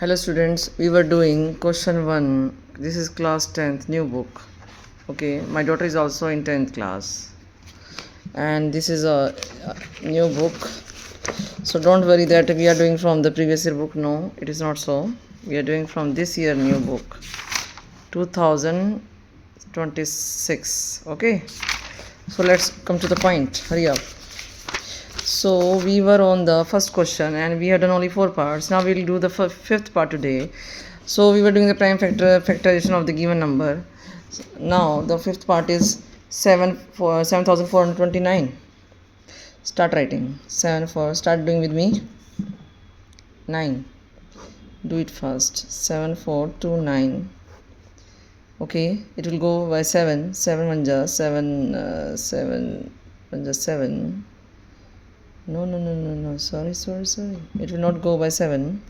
Hello students, we were doing question 1. This is class 10th new book. Okay, my daughter is also in 10th class. And this is a new book. So don't worry that we are doing from the previous year book. No, it is not so. We are doing from this year new book. 2026. Okay. So let's come to the point. Hurry up. So we were on the first question and we had done only 4 parts. Now we'll do the fifth part today. So we were doing the prime factorization of the given number. Now the fifth part is 7,429. Start writing. 7 for start doing with me. 9. Do it fast. 7,429. Okay, it will go by 7. 7 1 ja 7 7 1 ja 7. No. Sorry. It will not go by 7.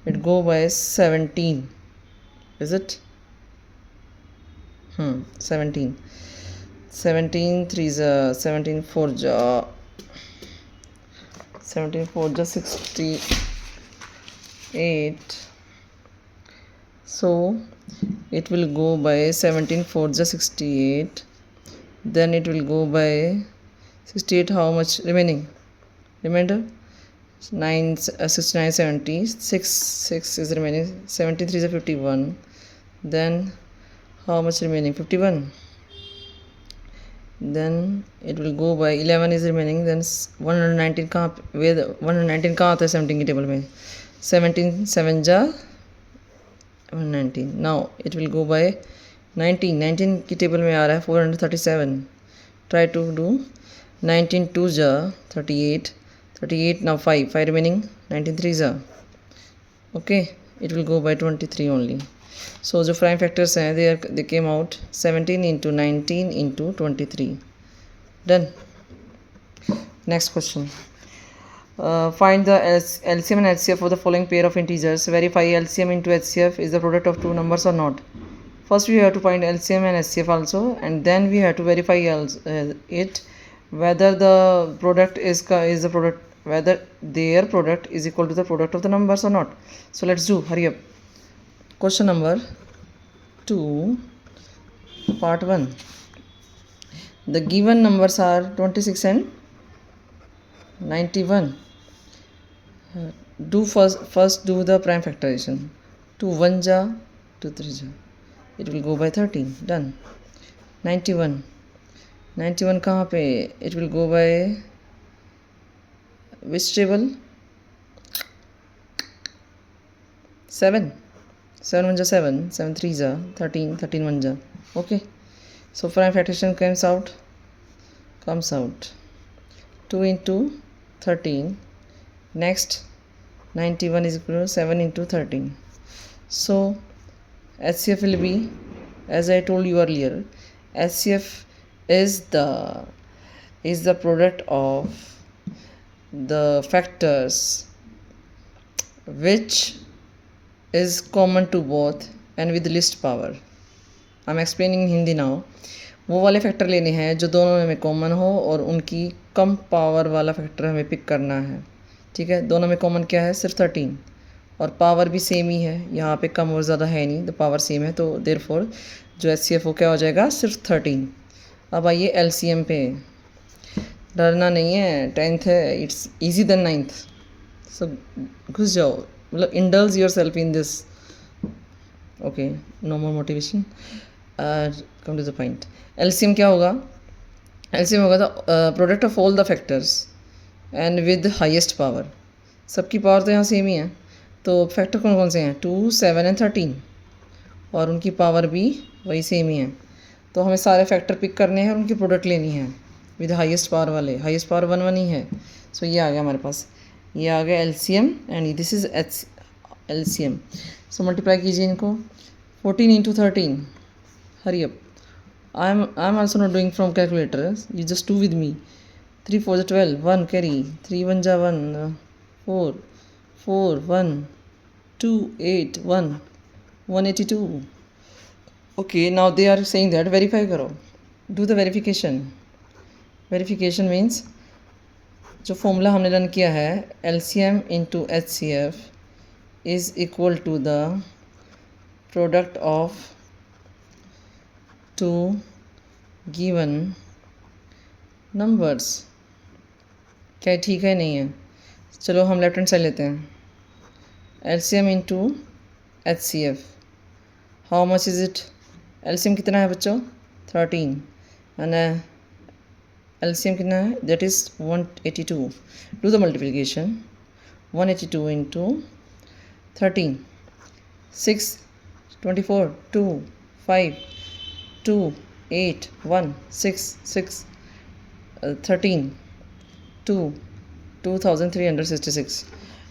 It go by 17. Is it? 17. 17 3 is 17 4 ja 17 4 ja 68. So it will go by 17 4 ja 68. Then it will go by 68. How much remaining? Remainder 9 69 70 6 is remaining. 73 is 51. Then how much remaining? 51. Then it will go by 11 is remaining. Then 119 कहाँ where the 119 कहाँ आता है 17 की table में? 17 7 जा 119. Now it will go by 19 की table में आ रहा है 437. Try to do 19 2 जा 38. Now 5 remaining. 19 3 जा. Okay, it will go by 23 only. So the prime factors हैं they came out 17 into 19 into 23. Done. Next question. Find the LCM and HCF for the following pair of integers. Verify LCM into HCF is the product of two numbers or not. First we have to find LCM and HCF also, and then we have to verify it whether the product is the product, whether their product is equal to the product of the numbers or not. So let's do. Hurry up. Question number 2, part 1. The given numbers are 26 and 91. Do first do the prime factorization. 2 1 ja 2 3 ja. It will go by 13. Done. 91 कहाँ पे? It will go by which table? 7 1 ja 7 7 3 ja 13 1 ja. Okay, so prime factorization comes out 2 into 13. Next 91 is equal to 7 into 13. So HCF will be, as I told you earlier, HCF is the product of the factors which is common to both and with least power. I'm explaining in Hindi now. वो वाले factor लेने हैं जो दोनों में common हो और उनकी कम पावर वाला फैक्टर हमें पिक करना है. ठीक है, दोनों में कॉमन क्या है? सिर्फ 13 और पावर भी सेम ही है. यहाँ पे कम और ज़्यादा है नहीं, तो पावर सेम है, तो देयरफॉर जो HCF वो क्या हो जाएगा? सिर्फ 13. अब आइए LCM पे. डरना नहीं है, 10th है, इट्स ईजी देन 9th. सो घुस जाओ, मतलब indulge yourself in this. Okay, no more motivation. Come to the point. LCM क्या होगा? LCM होगा the product of all the factors and with highest power. सबकी पावर तो यहाँ सेम ही है, तो फैक्टर कौन कौन से हैं? 2 7 एंड 13, और उनकी पावर भी वही सेम ही है. तो हमें सारे फैक्टर पिक करने हैं और उनकी प्रोडक्ट लेनी है विद हाईएस्ट पावर वाले. हाईएस्ट पावर 1 1 ही है. सो ये आ गया हमारे पास, ये आ गया LCM and this is LCM. So multiply कीजिए इनको. 14 into 13. Hurry up. I am also not doing from calculator, you just do with me. 3 4 12, 1 carry, 3 1 जा 1 4 4 1 2 8 1 182. Okay, now they are saying that verify करो. Do the verification. Verification means जो formula हमने run किया है LCM into HCF is equal to the product of two given numbers. क्या ठीक है नहीं है? चलो हम लेफ्ट हैंड साइड लेते हैं. LCM into HCF. How much is it? LCM कितना है बच्चों? 13 एंड LCM कितना है? That is 182. Do the multiplication. 182 into 13. 6 24 2 5 2 8 1 6 6 13 2 2366.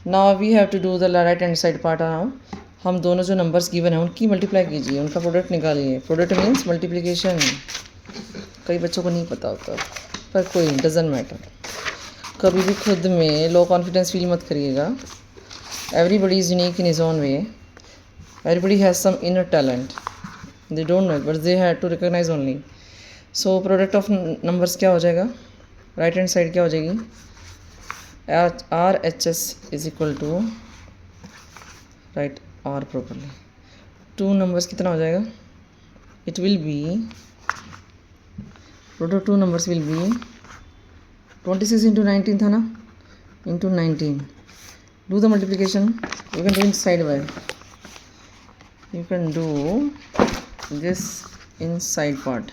Now we have to do the right hand side part. Now हम दोनों जो नंबर्स गिवन हैं उनकी मल्टीप्लाई कीजिए, उनका प्रोडक्ट निकालिए. Product means multiplication. कई बच्चों को नहीं पता होता, पर कोई डजंट मैटर. कभी भी खुद में लो कॉन्फिडेंस फील मत करिएगा. Everybody is unique in his own way. Everybody has some inner talent. They don't know but they have to recognise only. So product of numbers क्या हो जाएगा? राइट हैंड साइड क्या हो जाएगी? RHS is equal to, right R properly, two numbers कितना हो जाएगा? It will be, product two numbers will be 26 into 19 था ना, into 19. Do the multiplication. You can do in side by. You can do this in side part.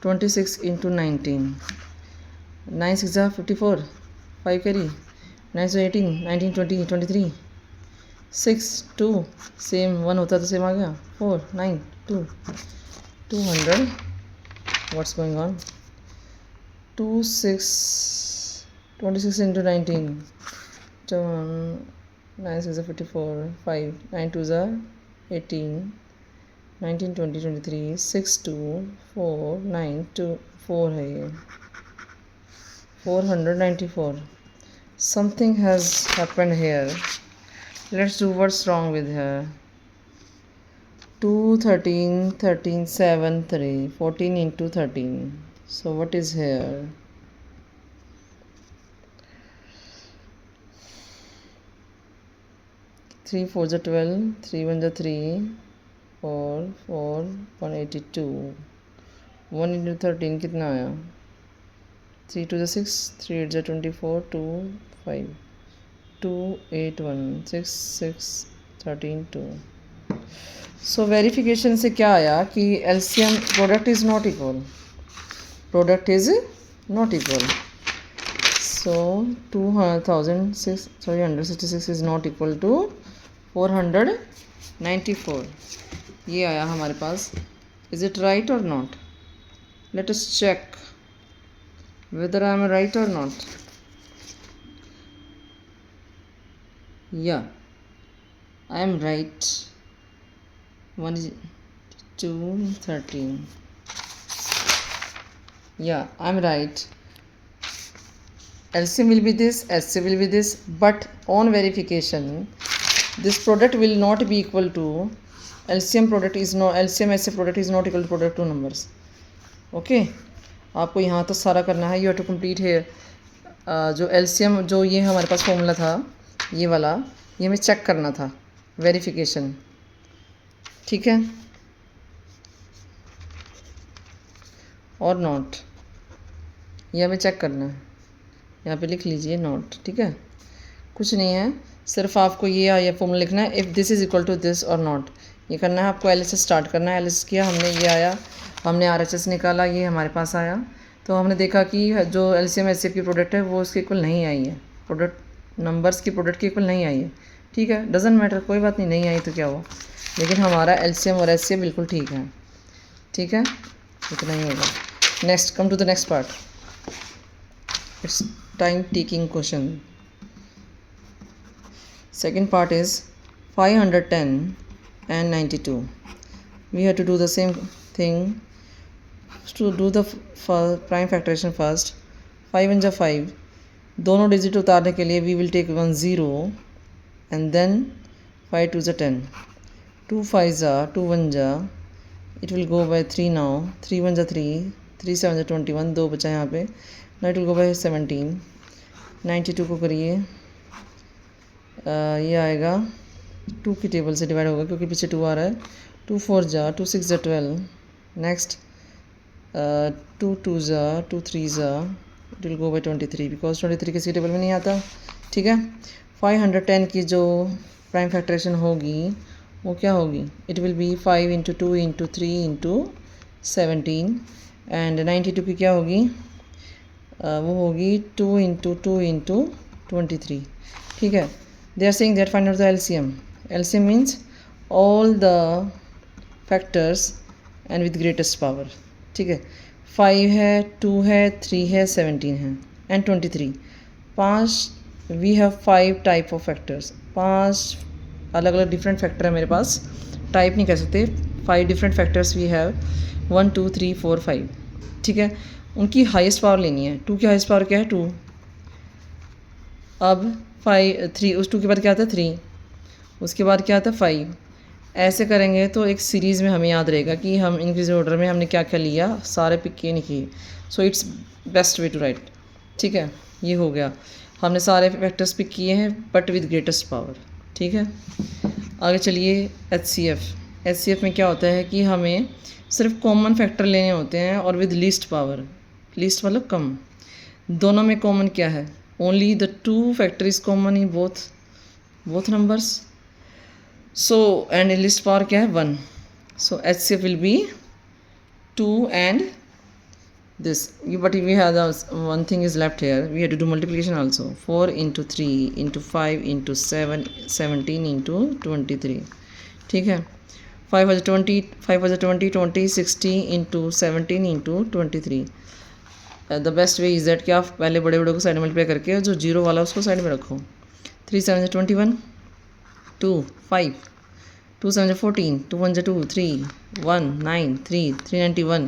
26 into 19. 9 6 54. 5 carry. 9 से 18. 19 20 23. 6 2 same 1 होता तो same आ गया. 4 9 2 200. What's going on? 26 into 19. 9 6 54. 5 9 2 18. 19 20 23. 6 2 4 9 2 4 है ये. 494. Something has happened here. Let's do what's wrong with her. 2 13 13 7 3 14 into 13. So what is here? 3 4 12. 3 1 3 4 4 182. 1 into 13 कितना आया? 3 2 6 3 8 24 2 5 2 8 1 6 6 13 2. सो verification से क्या आया कि LCM product is not equal. Product is not equal. So 366 is not equal to 494. ये आया हमारे पास. इज़ इट राइट और not? Let us check whether I am right or not. Yeah, I am right. 1 2 13. Yeah, I am right. LCM will be this, HCF will be this, but on verification this product will not be equal to LCM product is no LCM HCF product is not equal to product two numbers. Okay, आपको यहाँ तो सारा करना है. You have to complete है. जो LCM जो ये हमारे पास फॉर्मूला था ये वाला, ये हमें चेक करना था. वेरिफिकेशन. ठीक है, और नॉट, ये हमें चेक करना है. यहाँ पे लिख लीजिए नॉट. ठीक है, कुछ नहीं है, सिर्फ आपको ये फॉर्मूला लिखना है. If this is equal to this और नॉट, ये करना है आपको. LHS स्टार्ट करना है. LHS किया हमने, ये आया, हमने RHS निकाला, ये हमारे पास आया. तो हमने देखा कि जो LCM HCF की प्रोडक्ट है वो उसके इक्वल नहीं आई है. प्रोडक्ट नंबर्स की प्रोडक्ट के इक्वल नहीं आई है. ठीक है, डजेंट मैटर, कोई बात नहीं, नहीं आई तो क्या हुआ, लेकिन हमारा LCM और HCF बिल्कुल ठीक है. ठीक है, इतना ही होगा. Next, come to the next part. It's time taking question. Second part is 510 and 92. We have to do the same thing. To do the prime factorization first. 5 1 5. दोनों डिजिट उतारने के लिए we will take 1 0 and then 5 2 10. 2 5 2 1 it will go by 3 now. 3 1 3 3 7 21. 2 बचा यहाँ पे. Now it will go by 17. 92 को करिए, ये आएगा 2 की टेबल से डिवाइड होगा क्योंकि पीछे 2 आ रहा है। 2 4 जा 2 6 जा 12, नेक्स्ट 2 2 जा 2 3 जा, it will go by 23 because 23 किसी टेबल में नहीं आता। ठीक है, 510 की जो प्राइम फैक्टरेशन होगी वो क्या होगी, it will B 5 into 2 into 3 into 17, and 92 की क्या होगी, वो होगी 2 इंटू 2 इंटू 23। ठीक है, they are saying that find out the LCM. LCM means all the factors and with greatest power. ठीक है, 5 है, 2 है, 3 है, 17 है and 23। 5 we have 5 type of factors, 5 अलग अलग डिफरेंट फैक्टर है मेरे पास, टाइप नहीं कह सकते, 5 डिफरेंट फैक्टर्स वी हैव, 1 2 3 4 5। ठीक है, उनकी हाईएस्ट पावर लेनी है। 2 की हाईएस्ट पावर क्या है 2, अब 5 3 उस 2 के बाद क्या आता है 3, उसके बाद क्या आता है 5। ऐसे करेंगे तो एक सीरीज़ में हमें याद रहेगा कि हम इंक्रीज ऑर्डर में हमने क्या क्या लिया, सारे पिक किए नहीं किए। So it's best way to write. ठीक है, ये हो गया, हमने सारे फैक्टर्स पिक किए हैं बट विद ग्रेटेस्ट पावर। ठीक है, आगे चलिए HCF। HCF में क्या होता है कि हमें सिर्फ कॉमन फैक्टर लेने होते हैं और विद लीस्ट पावर। लीस्ट मतलब कम, दोनों में कॉमन क्या है, only the 2 factor is common in both numbers. So and list power क्या है 1। सो HCF will be 2 and this, but we have one thing is left here, we have to do multiplication also, 4 into 3 into 5 into 7 17 into 23। ठीक है, 5 was 20 5 was 20 20 60 into 17 into 23। The best way is that कि आप पहले बड़े बड़े को side में multiply करके जो जीरो वाला उसको साइड में रखो। 3 7 21 2 5 2 7 14 2 1 2 3 1 9 3 391।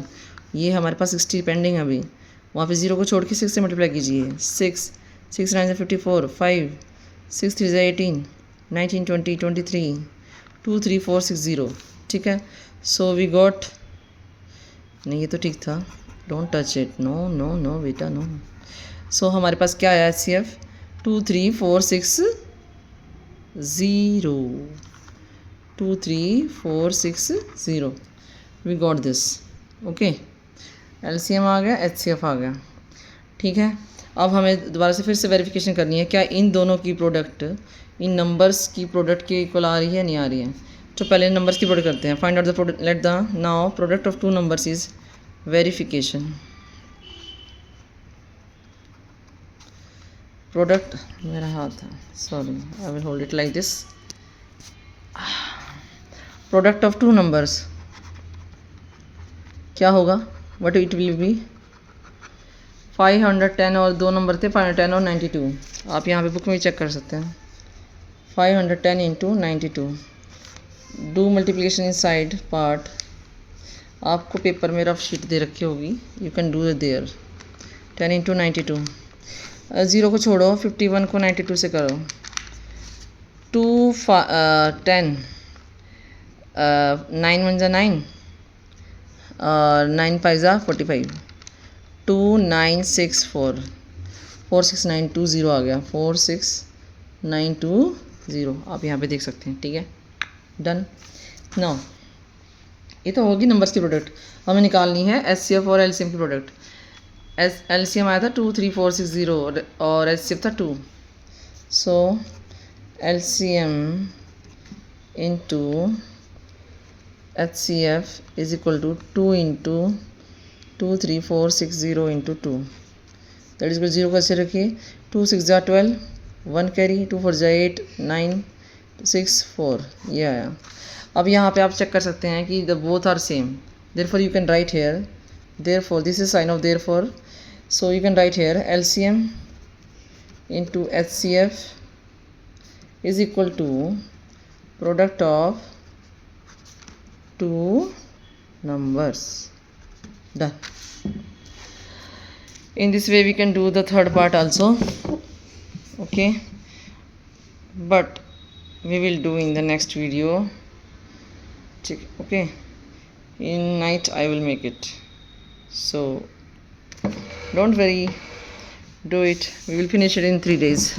ये हमारे पास 60 पेंडिंग है अभी, वहाँ पे जीरो को छोड़ के 6 से मल्टीप्लाई कीजिए। 6 6 9 54 5 6 3 18 19 20 23 2 3 4 6 0। ठीक है, सो वी गॉट, नहीं ये तो ठीक था, don't touch it, no no no बेटा नो। सो हमारे पास क्या आया HCF 2 3 4 6 0 2 3 4 6 0। We got this. Okay, LCM आ गया, HCF आ गया। ठीक है, अब हमें दोबारा से फिर से वेरिफिकेशन करनी है क्या इन दोनों की प्रोडक्ट इन नंबर्स की प्रोडक्ट के इक्वल आ रही है नहीं आ रही है। तो पहले नंबर्स की प्रोडक्ट करते हैं। Find out the product, let the now product of 2 numbers is verification. Product मेरा हाथ है, sorry, I will hold it like this. Product of 2 numbers क्या होगा, वट इट विल बी 510 और 2 नंबर थे 510 और 92। आप यहाँ पे बुक में भी चेक कर सकते हैं। 510 into 92, do multiplication in side part. आपको पेपर में रफ शीट दे रखी होगी, you can do their. 10 into 92, zero को छोड़ो, 51 को 92 से करो। 2 10 9 1 9 और 9 5 45 2 9 6 4 4 6 9 2 0 आ गया, 4 6 9 2 0। आप यहाँ पे देख सकते हैं। ठीक है, डन। नाउ ये तो होगी नंबर्स की प्रोडक्ट, हमें निकालनी है HCF और LCM की प्रोडक्ट। LCM आया था 2 3 4 6 0 और HCF था 2। So LCM into HCF is equal to 2 into 2 3 4 6 0 into 2, that is equal 0 को ऐसे रखिए। 2 6 जा 12, 1 कैरी, 2 4 जा 8 9 6 4, ये आया। अब यहाँ पे आप चेक कर सकते हैं कि the both are same, therefore you can write here, therefore this is sign of therefore, so you can write here LCM into HCF is equal to product of 2 numbers. Done. In this way we can do the third part also. Okay, but we will do in the next video. Okay, in night I will make it, so don't worry, do it. We will finish it in 3 days.